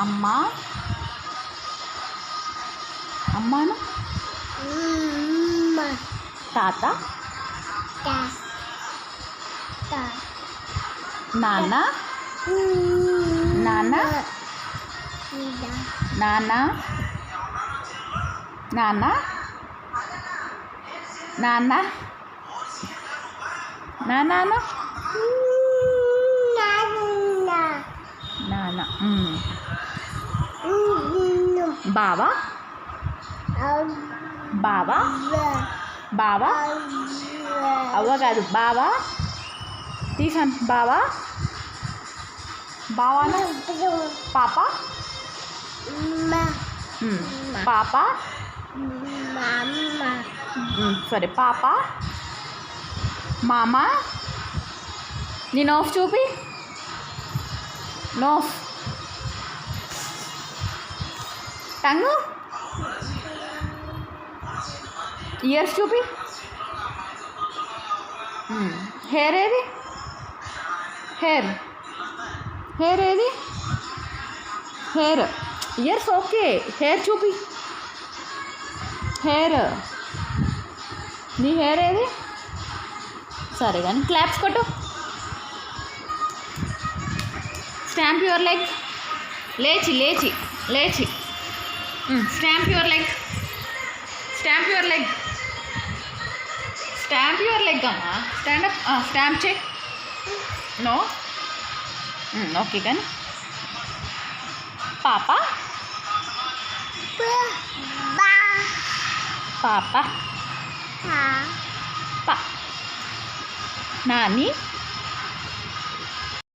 అమ్మ అమ్మాను తాత నాన్న నాన్న నాన్న నాన్న నాన్న నాన్న నాన్న బావా బావా బావా అవ్వ కాదు బావా తీసాను బావా బావాను పాప పాప సరే పాప మామ నీ నోఫ్ చూపి నోఫ్ టంగు ఇయర్స్ చూపి హెయిర్ ఏది హెయిర్ హెయిర్ ఏది హెయిర్ ఇయర్స్ ఓకే హెయిర్ చూపి హెయిర్ నీ హెయిర్ ఏది సరే కానీ క్లాప్స్ కొట్టు స్టాంప్ యువర్ లెగ్ లేచి లేచి లేచి stamp your leg stamp your leg stamp your leg అమ్మా stand up stamp check no okay కానీ పాప పాప నాని